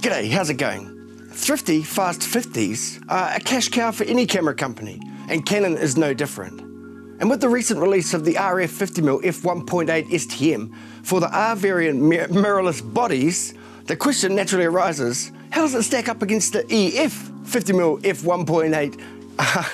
G'day, how's it going? Thrifty fast 50s are a cash cow for any camera company, and Canon is no different. And with the recent release of the RF 50mm f1.8 STM for the R variant mirrorless bodies, the question naturally arises, how does it stack up against the EF 50mm f1.8?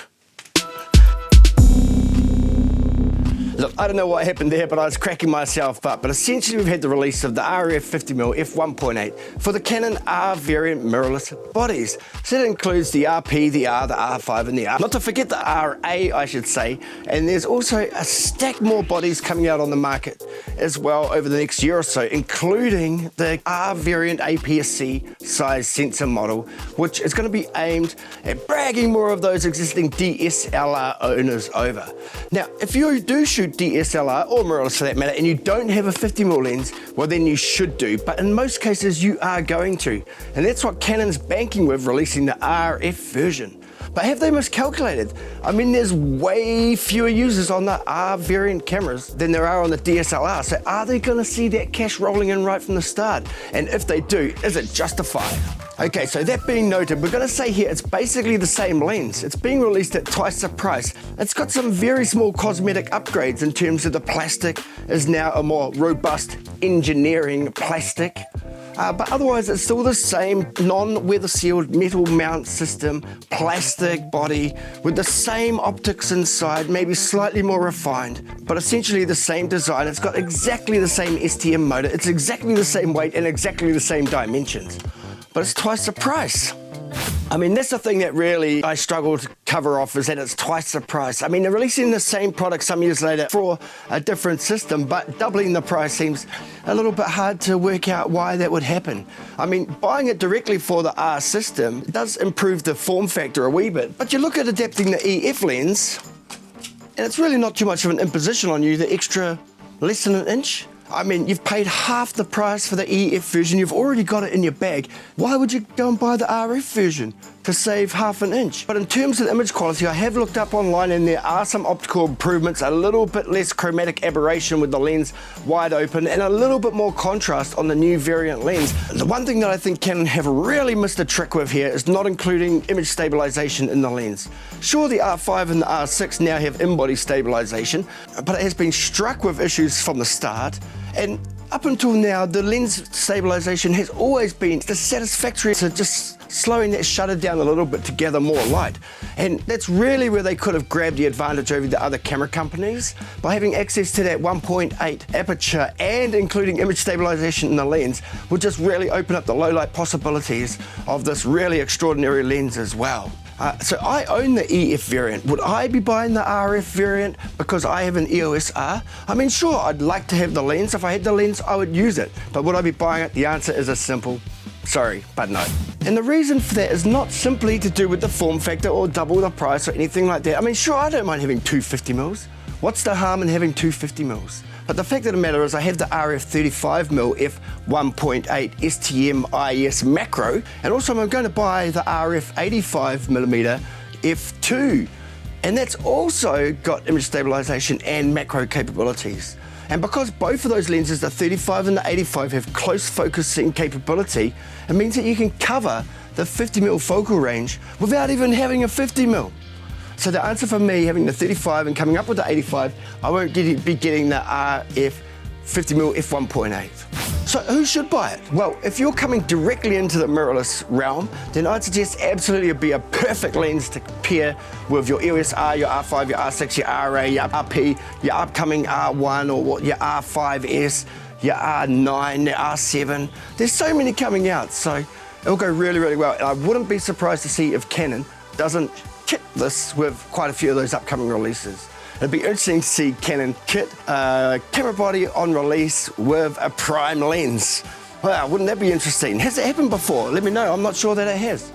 Look, I don't know what happened there, but I was cracking myself up. But essentially, we've had the release of the RF 50mm f1.8 for the Canon R variant mirrorless bodies. So that includes the RP, the R, the R5, and the R. Not to forget the RA, I should say. And there's also a stack more bodies coming out on the market as well over the next year or so, including the R variant APS-C size sensor model, which is going to be aimed at bragging more of those existing DSLR owners over. Now, if you do shoot DSLR or mirrorless for that matter, and you don't have a 50mm lens, well then you should do, but in most cases you are going to, and that's what Canon's banking with releasing the RF version. But have they miscalculated? I mean, there's way fewer users on the R variant cameras than there are on the DSLR, so are they going to see that cash rolling in right from the start? And if they do, is it justified? Okay, so that being noted, we're going to say here it's basically the same lens. It's being released at twice the price. It's got some very small cosmetic upgrades in terms of the plastic is now a more robust engineering plastic. But otherwise it's still the same non-weather sealed metal mount system, plastic body with the same optics inside, maybe slightly more refined, but essentially the same design. It's got exactly the same STM motor, it's exactly the same weight and exactly the same dimensions, but it's twice the price. I mean, that's the thing that really I struggle to cover off, is that it's twice the price. I mean, they're releasing the same product some years later for a different system, but doubling the price seems a little bit hard to work out why that would happen. I mean, buying it directly for the R system does improve the form factor a wee bit, but you look at adapting the EF lens, and it's really not too much of an imposition on you, the extra less than an inch. I mean, you've paid half the price for the EF version, you've already got it in your bag. Why would you go and buy the RF version to save half an inch? But in terms of image quality, I have looked up online and there are some optical improvements, a little bit less chromatic aberration with the lens wide open and a little bit more contrast on the new variant lens. The one thing that I think Canon have really missed a trick with here is not including image stabilization in the lens. Sure, the R5 and the R6 now have in-body stabilization, but it has been struck with issues from the start. And up until now, the lens stabilization has always been dissatisfactory, so just slowing that shutter down a little bit to gather more light. And that's really where they could have grabbed the advantage over the other camera companies by having access to that 1.8 aperture and including image stabilization in the lens would just really open up the low light possibilities of this really extraordinary lens as well. So I own the EF variant. Would I be buying the RF variant because I have an EOS R? I mean, sure, I'd like to have the lens. If I had the lens, I would use it. But would I be buying it? The answer is a simple sorry, but no. And the reason for that is not simply to do with the form factor or double the price or anything like that. I mean, sure, I don't mind having two 50mm. What's the harm in having two 50mm? But the fact of the matter is I have the RF 35mm f1.8 STM IS macro, and also I'm going to buy the RF 85mm f2. And that's also got image stabilization and macro capabilities. And because both of those lenses, the 35 and the 85, have close focusing capability, it means that you can cover the 50mm focal range without even having a 50mm. So the answer for me, having the 35 and coming up with the 85, I won't be getting the RF 50mm f1.8. So who should buy it? Well, if you're coming directly into the mirrorless realm, then I'd suggest absolutely it'd be a perfect lens to pair with your EOS R, your R5, your R6, your RA, your RP, your upcoming R1 or your R5S, your R9, your R7. There's so many coming out, so it'll go really, really well. And I wouldn't be surprised to see if Canon doesn't kit this with quite a few of those upcoming releases. It'd be interesting to see Canon kit a camera body on release with a prime lens. Wow, wouldn't that be interesting? Has it happened before? Let me know, I'm not sure that it has.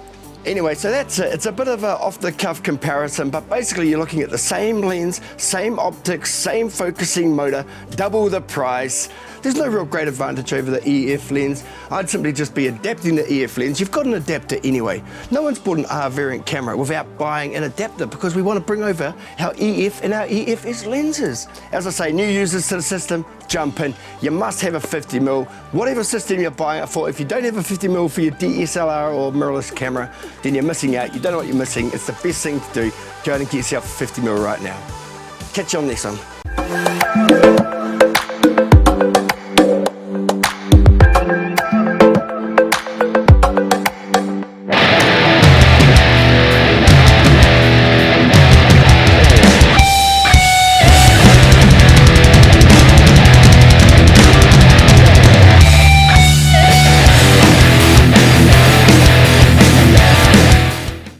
Anyway, so that's it. It's a bit of an off-the-cuff comparison, but basically you're looking at the same lens, same optics, same focusing motor, double the price. There's no real great advantage over the EF lens. I'd simply just be adapting the EF lens. You've got an adapter anyway. No one's bought an R variant camera without buying an adapter because we want to bring over our EF and our EFS lenses. As I say, new users to the system, jump in. You must have a 50mm. Whatever system you're buying it for, if you don't have a 50mm for your DSLR or mirrorless camera, then you're missing out. You don't know what you're missing. It's the best thing to do. Go out and get yourself a 50mm right now. Catch you on the next one.